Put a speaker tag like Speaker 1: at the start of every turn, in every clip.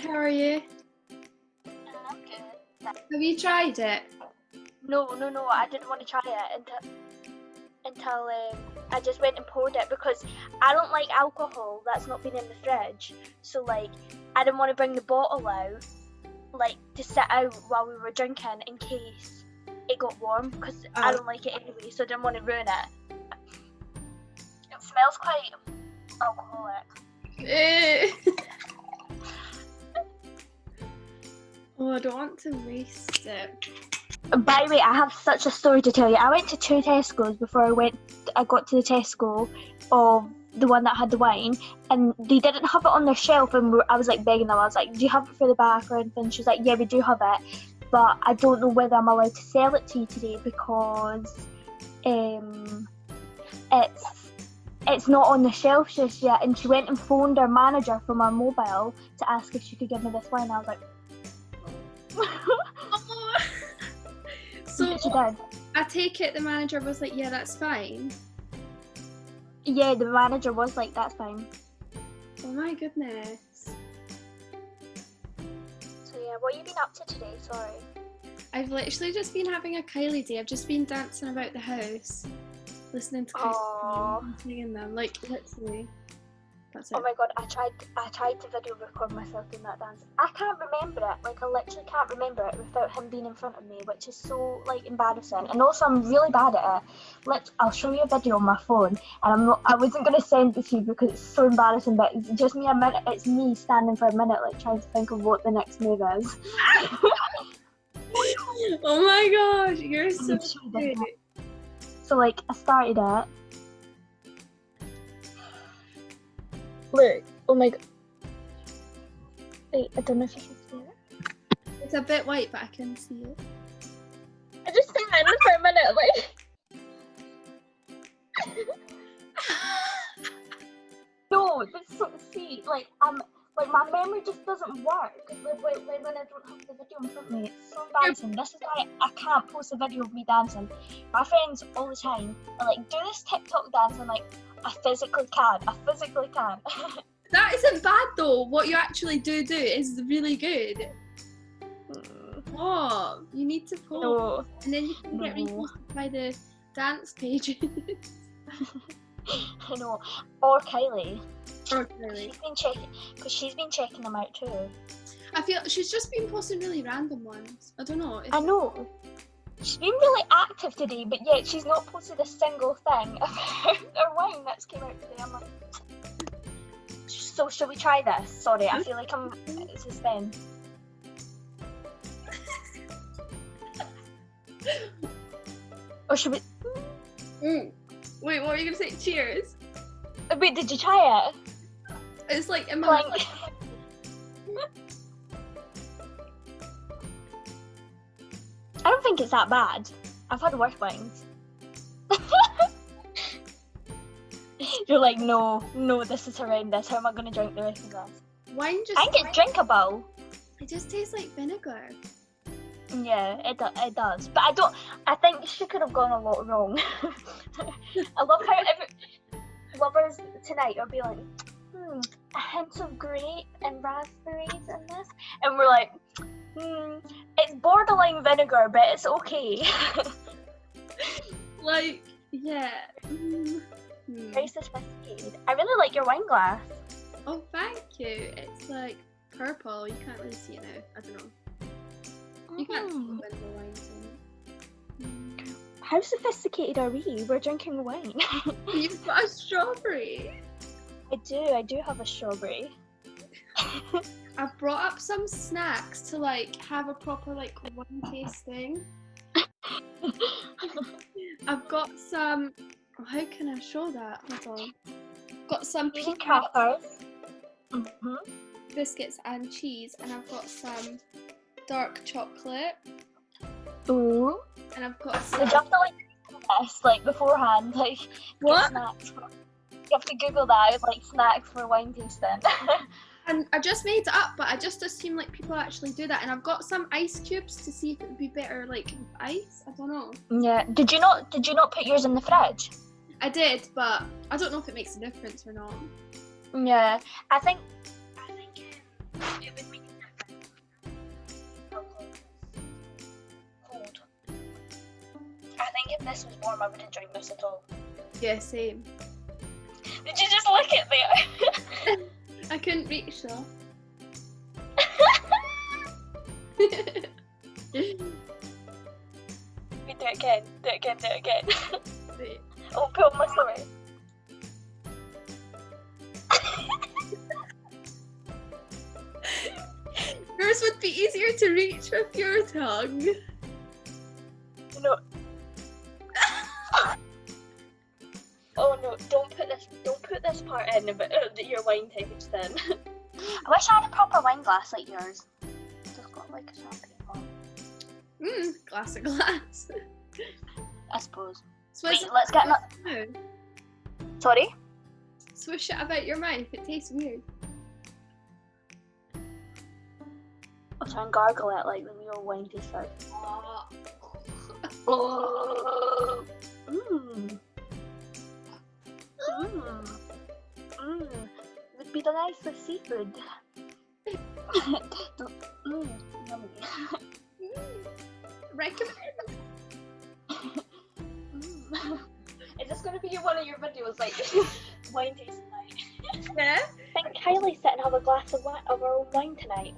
Speaker 1: how are you?
Speaker 2: I'm good.
Speaker 1: Have you tried it?
Speaker 2: No, I didn't want to try it until I just went and poured it because I don't like alcohol that's not been in the fridge. So like, I didn't want to bring the bottle out, like to sit out while we were drinking in case it got warm because I don't like it anyway. So I didn't want to ruin it. It smells quite alcoholic.
Speaker 1: Oh, I don't want to waste it.
Speaker 2: By the way, I have such a story to tell you. I went to 2 Tesco's before I got to the Tesco of the one that had the wine, and they didn't have it on their shelf, and I was like begging them. I was like, do you have it for the back or anything? She was like, yeah, we do have it, but I don't know whether I'm allowed to sell it to you today because it's not on the shelf just yet. And she went and phoned her manager from her mobile to ask if she could give me this wine. I was like,
Speaker 1: So
Speaker 2: she did.
Speaker 1: I take it the manager was like, yeah, that's fine.
Speaker 2: Yeah, the manager was like, that's fine.
Speaker 1: Oh my goodness.
Speaker 2: So yeah, what have you been up to today? Sorry.
Speaker 1: I've literally just been having a Kylie day. I've just been dancing about the house, listening to Kylie and singing them, like literally. That's it.
Speaker 2: Oh my god, I tried to video record myself doing that dance. I can't remember it. Like I literally can't remember it without him being in front of me, which is so like embarrassing. And also I'm really bad at it. I'll show you a video on my phone, and I wasn't gonna send it to you because it's so embarrassing. But it's just me a minute. It's me standing for a minute, like trying to think of what the next move is.
Speaker 1: Oh my gosh, you're so cute.
Speaker 2: So like I started it. Look, oh my god. Wait, I don't know if you can see it.
Speaker 1: It's a bit white, but I can see it.
Speaker 2: I just sat in for a minute, like. No, see, like my memory just doesn't work when I don't have the video in front of me. It's so embarrassing. This is why I can't post a video of me dancing. My friends all the time are like, do this TikTok dance, and like, I physically can't.
Speaker 1: That isn't bad though. What you actually do is really good. Oh, you need to post.
Speaker 2: No.
Speaker 1: And then you can get reposted by the dance pages.
Speaker 2: I know. Or Kylie.
Speaker 1: Or Kylie.
Speaker 2: She's been checking them out too.
Speaker 1: I feel she's just been posting really random ones. I don't know.
Speaker 2: I know. She's been really active today, but yet she's not posted a single thing about her wine that's came out today. I'm like, so shall we try this? Sorry, I feel like I'm suspend. Or should we?
Speaker 1: Wait, what were you gonna say? Cheers.
Speaker 2: Wait, did you try it?
Speaker 1: It's like in my
Speaker 2: Like... I don't think it's that bad. I've had worse wines. You're like, no, this is horrendous. How am I going to drink the rest of this?
Speaker 1: Wine just...
Speaker 2: I think it's drinkable.
Speaker 1: It just tastes like vinegar.
Speaker 2: Yeah, it does. But I think she could have gone a lot wrong. I love how lovers tonight are be like, a hint of grape and raspberries in this. And we're like, it's borderline vinegar, but it's okay.
Speaker 1: Like, yeah.
Speaker 2: Very sophisticated. I really like your wine glass.
Speaker 1: Oh, thank you. It's like purple. You can't really see it now. I don't know. You can't see when the wine's in it.
Speaker 2: How sophisticated are we? We're drinking wine.
Speaker 1: You've got a strawberry.
Speaker 2: I do have a strawberry.
Speaker 1: I've brought up some snacks to like have a proper like wine tasting. I've got some. Oh, how can I show that? Hold on. Got some
Speaker 2: crackers,
Speaker 1: biscuits and cheese, and I've got some dark chocolate.
Speaker 2: Ooh.
Speaker 1: And I've got some.
Speaker 2: So you have to like beforehand, like
Speaker 1: what?
Speaker 2: Snacks. You have to Google that, like snacks for wine tasting.
Speaker 1: And I just made it up, but I just assume like people actually do that. And I've got some ice cubes to see if it would be better like with ice. I don't know.
Speaker 2: Yeah. Did you not put yours in the fridge?
Speaker 1: I did, but I don't know if it makes a difference or not.
Speaker 2: Yeah. I think It would make a difference. Alcohol is cold. I think if this was warm, I wouldn't drink this at all.
Speaker 1: Yeah, same.
Speaker 2: Did you just lick it there?
Speaker 1: I couldn't reach though.
Speaker 2: Wait, do it again.
Speaker 1: Wait.
Speaker 2: Oh, put on my story.
Speaker 1: Yours would be easier to reach with your tongue.
Speaker 2: No. Oh no! Don't put this part in about your wine taste then. I wish I had a proper wine glass like yours. Just got like a champagne one.
Speaker 1: Glass of glass.
Speaker 2: I suppose.
Speaker 1: Swish
Speaker 2: Wait, let's get
Speaker 1: no.
Speaker 2: Sorry?
Speaker 1: Swish it about your mouth. It tastes weird.
Speaker 2: I'll try and gargle it like the real wine taster. Would be the nice with seafood. Yummy.
Speaker 1: Recommend.
Speaker 2: Is this going to be one of your videos, like wine tasting night?
Speaker 1: Yeah.
Speaker 2: I think Kylie sit and have a glass of her own wine tonight.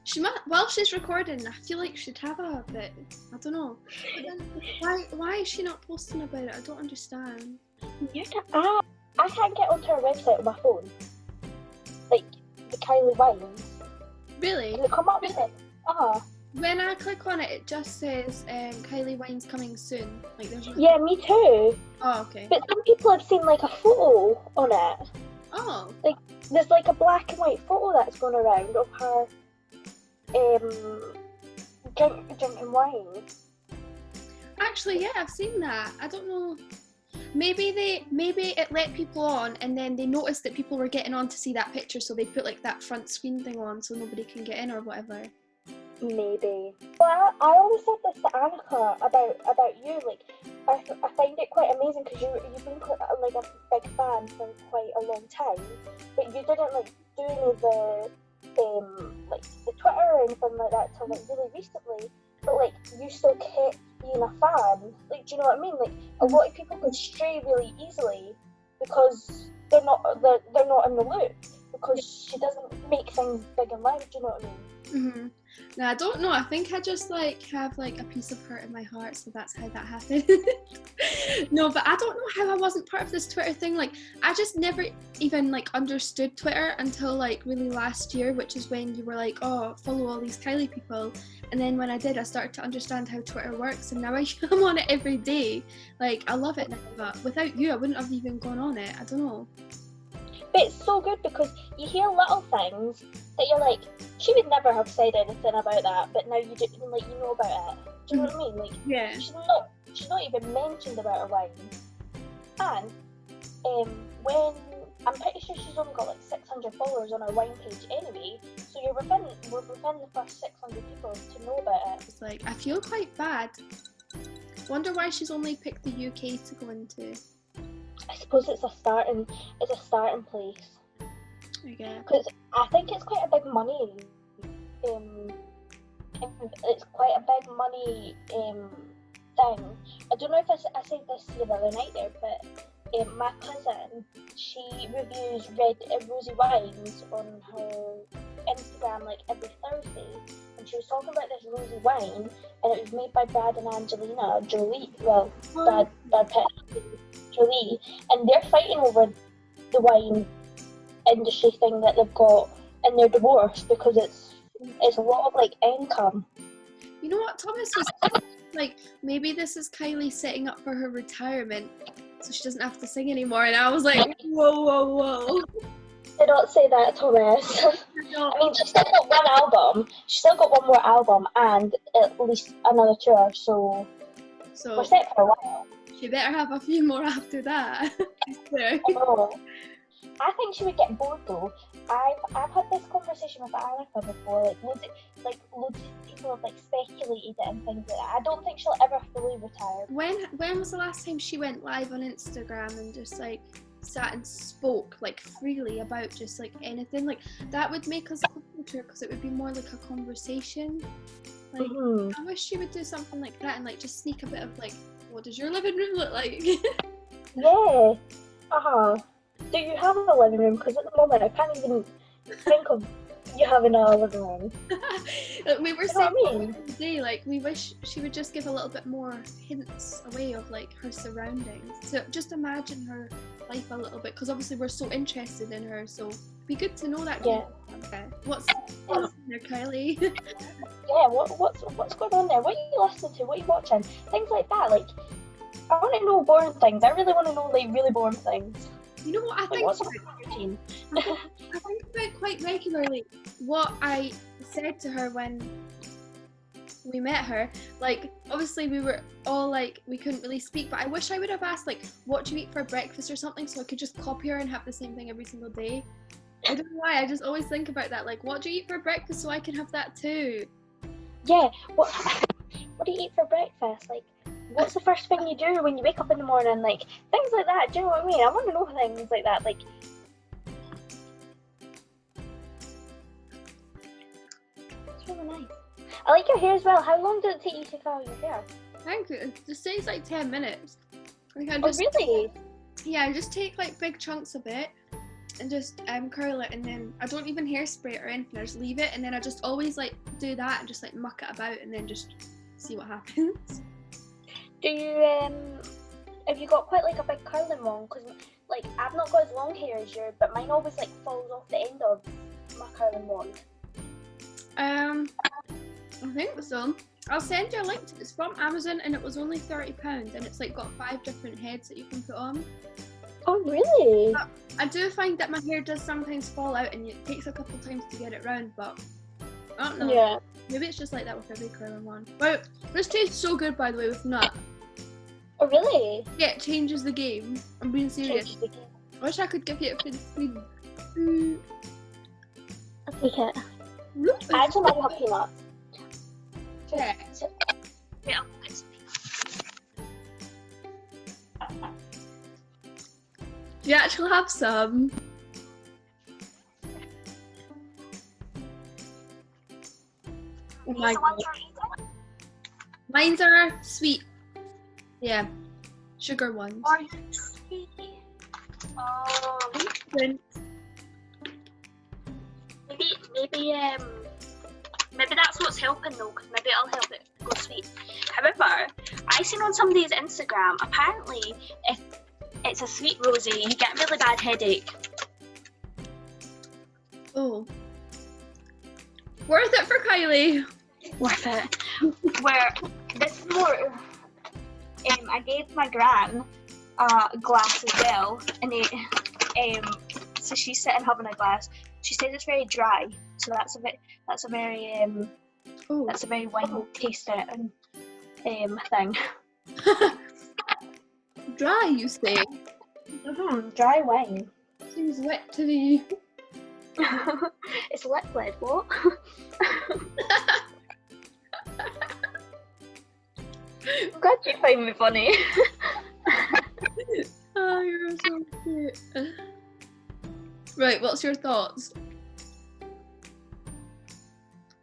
Speaker 1: She might. While she's recording, I feel like she'd have a bit. I don't know. Why is she not posting about it? I don't understand.
Speaker 2: I can't get onto her website on my phone. Like the Kylie wines.
Speaker 1: Really?
Speaker 2: Does it come up with it?
Speaker 1: When I click on it, it just says Kylie Wine's coming soon. Like there's no...
Speaker 2: Yeah, me too.
Speaker 1: Oh, okay.
Speaker 2: But some people have seen like a photo on it.
Speaker 1: Oh.
Speaker 2: Like there's like a black and white photo that's going around of her drinking wine.
Speaker 1: Actually, yeah, I've seen that. I don't know. Maybe it let people on, and then they noticed that people were getting on to see that picture, so they put like that front screen thing on, so nobody can get in or whatever.
Speaker 2: Maybe. Well, I always said this to Annika about you. Like, I find it quite amazing because you've been like a big fan for quite a long time, but you didn't like do any of the like the Twitter or anything like that till like really recently. But like you still kept being a fan. Like, do you know what I mean? Like a lot of people could stray really easily because they're not in the loop because she doesn't make things big and loud. Do you know what I mean?
Speaker 1: Mhm. No, I don't know. I think I just like have like a piece of hurt in my heart, so that's how that happened. No, but I don't know how I wasn't part of this Twitter thing. Like, I just never even like understood Twitter until like really last year, which is when you were like, oh, follow all these Kylie people. And then when I did, I started to understand how Twitter works, and now I'm on it every day. Like, I love it now, but without you, I wouldn't have even gone on it. I don't know.
Speaker 2: But it's so good because you hear little things that you're like, she would never have said anything about that, but now you do, like, you know about it. Do you know what I mean? Like,
Speaker 1: yeah.
Speaker 2: She's not even mentioned about her wine. And when I'm pretty sure she's only got like 600 followers on her wine page anyway, so we're within the first 600 people to know about it.
Speaker 1: It's like, I feel quite bad. Wonder why she's only picked the UK to go into.
Speaker 2: I suppose it's a starting place.
Speaker 1: Okay.
Speaker 2: Because I think it's quite a big money. It's quite a big money thing. I don't know if I said this to you the other night there, but my cousin, she reviews rosy wines on her Instagram like every Thursday, and she was talking about this rosy wine, and it was made by Brad and Angelina Jolie. Well, Brad Pitt, Jolie, and they're fighting over the wine industry thing that they've got in their divorce because it's a lot of like income.
Speaker 1: You know what Thomas was saying? Like, maybe this is Kylie setting up for her retirement so she doesn't have to sing anymore, and I was like, whoa.
Speaker 2: I don't say that, Thomas. I mean, she's still got one album. She's still got one more album and at least another tour, so we're set for a while.
Speaker 1: She better have a few more after that.
Speaker 2: I know. I think she would get bored though. I've had this conversation with Annika before. Like loads of people have like speculated it and things like that. I don't think she'll ever fully retire.
Speaker 1: When was the last time she went live on Instagram and just like sat and spoke like freely about just like anything? Like, that would make us because it would be more like a conversation. Like, I wish she would do something like that and like just sneak a bit of like, what does your living room look like?
Speaker 2: Yeah. Do you have a living room? Because at the moment I can't even think of you having a living room.
Speaker 1: We were saying the day, like, we wish she would just give a little bit more hints away of like her surroundings. So just imagine her life a little bit, because obviously we're so interested in her. So it'd be good to know that.
Speaker 2: Yeah.
Speaker 1: Okay. What's there, Kylie?
Speaker 2: Yeah. What's going on there? What are you listening to? What are you watching? Things like that. Like, I want to know boring things. I really want to know like really boring things.
Speaker 1: You know what I think?
Speaker 2: What's routine?
Speaker 1: I think about quite regularly what I said to her when we met her. Like, obviously we were all like, we couldn't really speak, but I wish I would have asked like, what do you eat for breakfast or something, so I could just copy her and have the same thing every single day. I don't know why, I just always think about that, like, what do you eat for breakfast so I can have that too?
Speaker 2: Yeah, what do you eat for breakfast? Like, what's the first thing you do when you wake up in the morning? Like, things like that, do you know what I mean? I want to know things like that, like... It's really nice. I like your hair as well. How long does it take you to curl your hair?
Speaker 1: Thank you. It just takes like 10 minutes. Like,
Speaker 2: Oh, really?
Speaker 1: Yeah, I just take like big chunks of it and just curl it, and then I don't even hairspray it or anything. I just leave it, and then I just always like do that and just like muck it about and then just see what happens.
Speaker 2: Do you have you got quite like a big curling one? Because like I've not got as long hair as you, but mine always like falls off the end of my curling wand.
Speaker 1: I think so. I'll send you a link to it. It's from Amazon and it was only £30, and it's like got 5 different heads that you can put on.
Speaker 2: Oh really?
Speaker 1: But I do find that my hair does sometimes fall out and it takes a couple times to get it round, but I don't know.
Speaker 2: Yeah.
Speaker 1: Maybe it's just like that with every curling one. Wow, this tastes so good, by the way, with nut.
Speaker 2: Oh really?
Speaker 1: Yeah, it changes the game. I'm being serious. I wish I could give you a food.
Speaker 2: I'll take it. I actually might have peanuts.
Speaker 1: Yeah.
Speaker 2: Yeah.
Speaker 1: Do you actually have some? Oh my god. Mine are sweet. Yeah. Sugar ones.
Speaker 2: Are you sweet? Oh. Maybe that's what's helping though, because maybe it'll help it go sweet. However, I seen on somebody's Instagram, apparently if it's a sweet rosé, you get a really bad headache.
Speaker 1: Oh. Worth it for Kylie.
Speaker 2: Worth it. Where this is more, I gave my gran a glass as well, and so she's sitting having a glass. She says it's very dry, so that's a very wine taste it and thing.
Speaker 1: Dry, you say?
Speaker 2: Dry wine.
Speaker 1: Seems wet to me.
Speaker 2: It's liquid. What? I'm glad you find me funny.
Speaker 1: Oh, you're so cute. Right, what's your thoughts?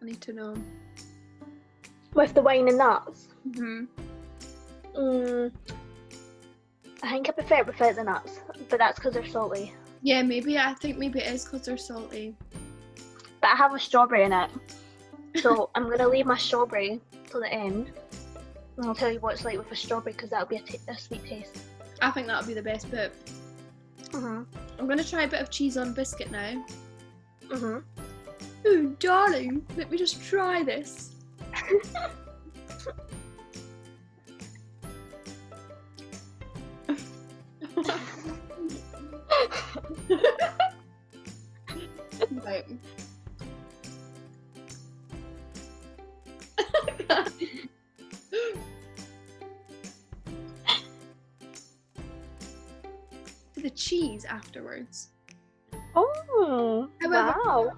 Speaker 1: I need to know.
Speaker 2: With the wine and nuts? I think I prefer it without the nuts, but that's because they're salty.
Speaker 1: Yeah, maybe. I think maybe it is because they're salty.
Speaker 2: But I have a strawberry in it, so I'm going to leave my strawberry till the end. And I'll tell you what it's like with a strawberry, because that'll be a sweet taste.
Speaker 1: I think that'll be the best bit. I'm going to try a bit of cheese on biscuit now. Oh, darling, let me just try this. Right. The cheese afterwards.
Speaker 2: Oh,
Speaker 1: However,
Speaker 2: wow.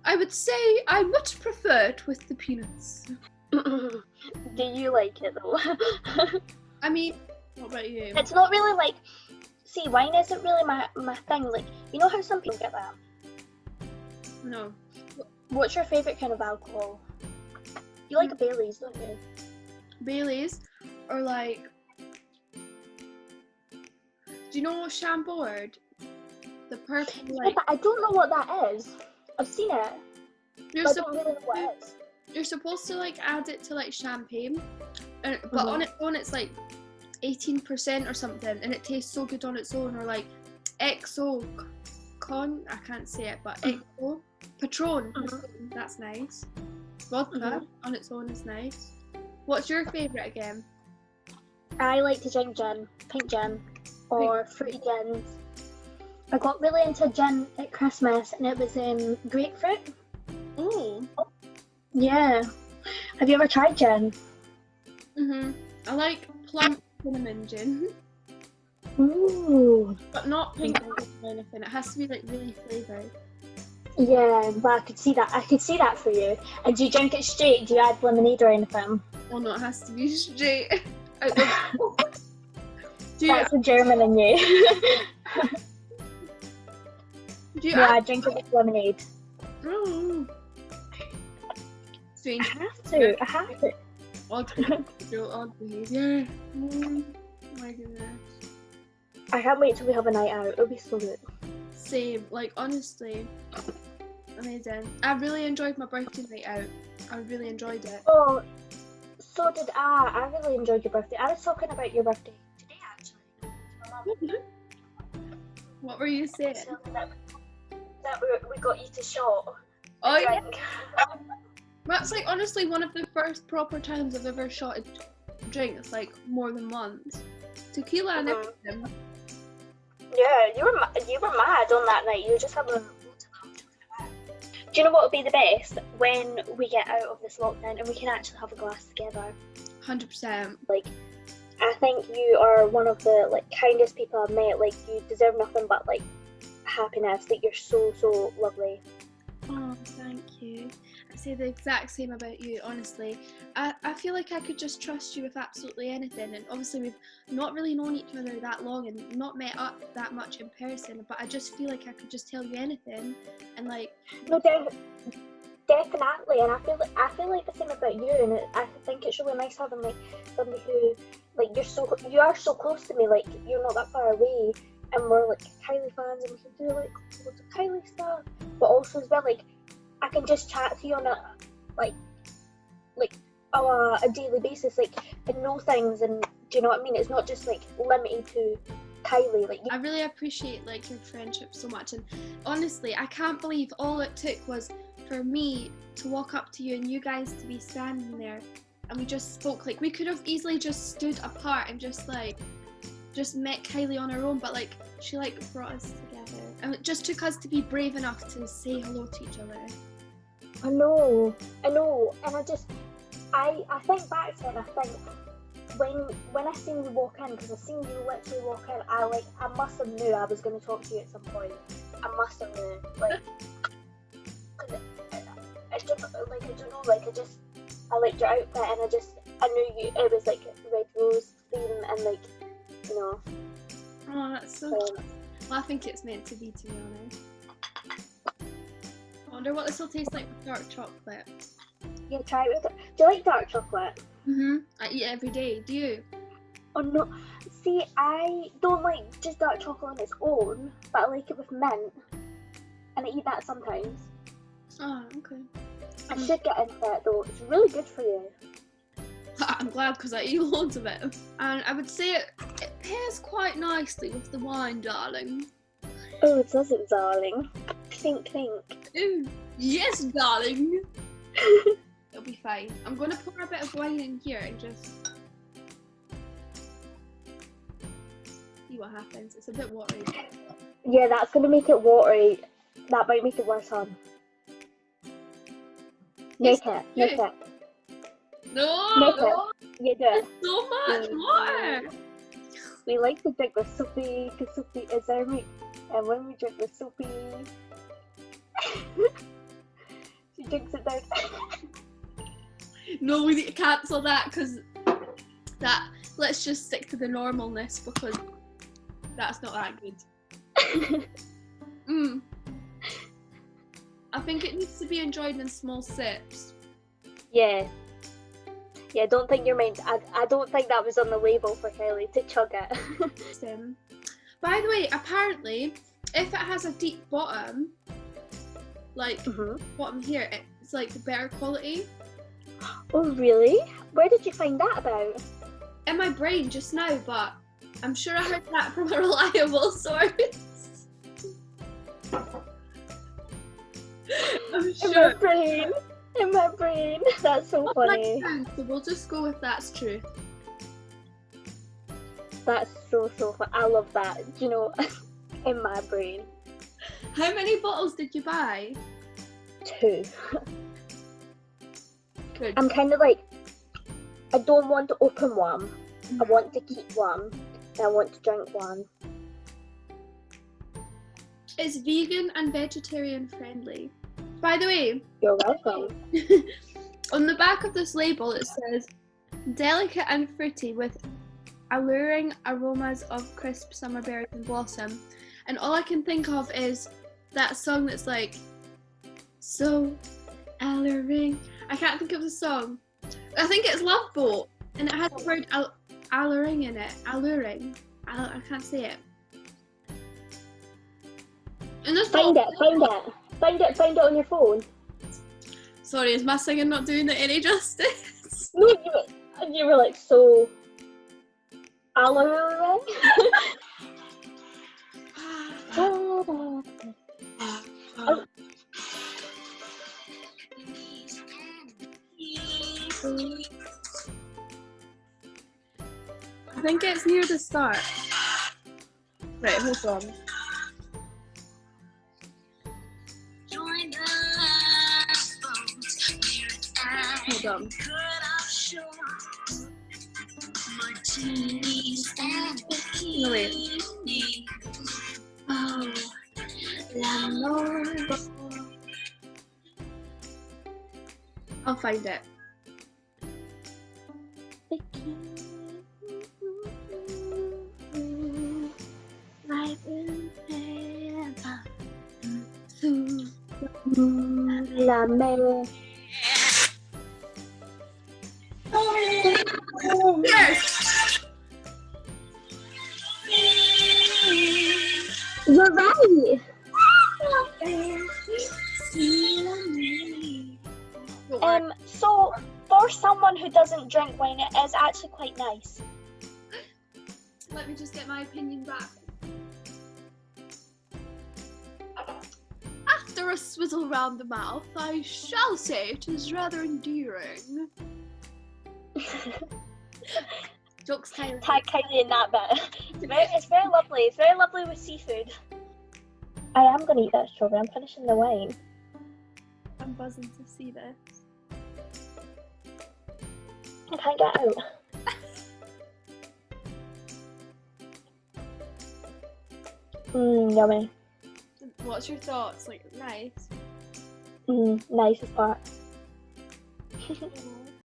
Speaker 1: I would say I much prefer it with the peanuts.
Speaker 2: Do you like it though?
Speaker 1: I mean, what about you?
Speaker 2: It's not really like, see, wine isn't really my thing. Like, you know how some people get that?
Speaker 1: No.
Speaker 2: What's your favourite kind of alcohol? You like a Baileys, don't you?
Speaker 1: Baileys, or like, do you know Chambord? The purple,
Speaker 2: Yeah,
Speaker 1: like.
Speaker 2: but I don't know what that is. I've seen it,
Speaker 1: You're
Speaker 2: but I don't really know what it is.
Speaker 1: You're supposed to like add it to like champagne, but on its own it's like 18% or something, and it tastes so good on its own. Or like XO I can't say it, but XO Patron. That's nice. Vodka on its own is nice. What's your favourite again?
Speaker 2: I like to drink gin, pink gin, or fruity gins. I got really into gin at Christmas, and it was grapefruit.
Speaker 1: Oh.
Speaker 2: Yeah. Have you ever tried gin?
Speaker 1: I like plum cinnamon gin.
Speaker 2: Ooh.
Speaker 1: But not pink or anything. It has to be like really flavoured.
Speaker 2: Yeah, well, I could see that. I could see that for you. And do you drink it straight? Do you add lemonade or anything?
Speaker 1: Oh no, it has to be straight.
Speaker 2: That's the German in you. I drink it with lemonade.
Speaker 1: Oh. Strange.
Speaker 2: I have to.
Speaker 1: Odd behaviour. Oh my goodness.
Speaker 2: I can't wait till we have a night out. It'll be so good.
Speaker 1: Same. Like, honestly, amazing. I really enjoyed my birthday night out. I really enjoyed it.
Speaker 2: Oh, so did I. I really enjoyed your birthday. I was talking about your birthday today, actually.
Speaker 1: What were you saying?
Speaker 2: That we got you to shot.
Speaker 1: Oh, yeah. That's like honestly one of the first proper times I've ever shot a drink. It's like more than once. Tequila and everything.
Speaker 2: Yeah, you were mad on that night. You were just having loads of alcohol. Do you know what would be the best? When we get out of this lockdown and we can actually have a glass together.
Speaker 1: 100%.
Speaker 2: Like, I think you are one of the like kindest people I've met. Like, you deserve nothing but like happiness. Like, you're so lovely.
Speaker 1: Oh, thank you. I say the exact same about you, honestly. I feel like I could just trust you with absolutely anything, and obviously we've not really known each other that long and not met up that much in person, but I just feel like I could just tell you anything, and like...
Speaker 2: No, definitely, and I feel like the same about you, and I think it's really nice having like somebody who, like, you are so close to me, like, you're not that far away, and we're like Kylie fans, and we can do like loads of Kylie stuff, but also as well, like, I can just chat to you on a daily basis, like, and know things, and do you know what I mean? It's not just like limited to Kylie. Like,
Speaker 1: I really appreciate like your friendship so much, and honestly, I can't believe all it took was for me to walk up to you and you guys to be standing there, and we just spoke. Like, we could have easily just stood apart and just met Kylie on our own, but like she like brought us together, and it just took us to be brave enough to say hello to each other.
Speaker 2: I know, and I think back then, I think when I seen you walk in, because I seen you literally walk in, I must have knew I was going to talk to you at some point. I must have knew, like, cause I don't know, like, I liked your outfit, and I knew it was like red rose theme, and like, you know.
Speaker 1: Oh, that's so cute. Well, I think it's meant to be honest. I wonder what this will taste like with dark chocolate.
Speaker 2: Yeah, try it with it. Do you like dark chocolate?
Speaker 1: I eat it every day. Do you?
Speaker 2: Oh no. See, I don't like just dark chocolate on its own, but I like it with mint. And I eat that sometimes.
Speaker 1: Oh, okay.
Speaker 2: I should get into it though. It's really good for you.
Speaker 1: I'm glad, because I eat loads of it. And I would say it pairs quite nicely with the wine, darling.
Speaker 2: Oh, it doesn't, darling. Clink, clink.
Speaker 1: Ooh, yes, darling. It'll be fine. I'm going to pour a bit of wine in here and just see what happens. It's a bit watery.
Speaker 2: Yeah, that's going to make it watery. That might make it worse, hon. Make it.
Speaker 1: No!
Speaker 2: You do it.
Speaker 1: So much water!
Speaker 2: We like to drink with Sophie, because Sophie is our mate. And when we drink with Sophie, she drinks it down.
Speaker 1: No, we need to cancel that, because let's just stick to the normalness, because that's not that good. I think it needs to be enjoyed in small sips.
Speaker 2: Yeah. Yeah, don't think you're meant. I don't think that was on the label for Kylie to chug it.
Speaker 1: By the way, apparently, if it has a deep bottom, like bottom here, it's like better quality.
Speaker 2: Oh really? Where did you find that about?
Speaker 1: In my brain just now, but I'm sure I heard that from a reliable source. I'm sure.
Speaker 2: In my brain. That's so funny.
Speaker 1: So we'll just go with that's true.
Speaker 2: That's so fun. I love that. You know, in my brain.
Speaker 1: How many bottles did you buy?
Speaker 2: 2.
Speaker 1: Good.
Speaker 2: I'm kind of like, I don't want to open one. I want to keep one. And I want to drink one.
Speaker 1: It's vegan and vegetarian friendly. By the way,
Speaker 2: you're welcome.
Speaker 1: On the back of this label it says, delicate and fruity with alluring aromas of crisp summer berries and blossom. And all I can think of is that song that's like, so alluring. I can't think of the song. I think it's LoveBoat, and it has the word alluring in it. Alluring. I can't say it. And
Speaker 2: Find it on your phone.
Speaker 1: Sorry, is my singing not doing it any justice?
Speaker 2: No, you were like so alluring.
Speaker 1: I think it's near the start. Right, hold on. Hold on. No, wait. Oh, I'll find it.
Speaker 2: La mer.
Speaker 1: Yes!
Speaker 2: You're right. So for someone who doesn't drink wine, it is actually quite nice.
Speaker 1: Let me just get my opinion back. After a swizzle round the mouth, I shall say it is rather endearing. Jokes, Kylie.
Speaker 2: Tag Kylie in that bit. It's very lovely. It's very lovely with seafood. I am going to eat that strawberry. I'm finishing the wine.
Speaker 1: I'm buzzing to see this.
Speaker 2: I can't get out. Yummy.
Speaker 1: What's your thoughts? Like, nice?
Speaker 2: Nice as part.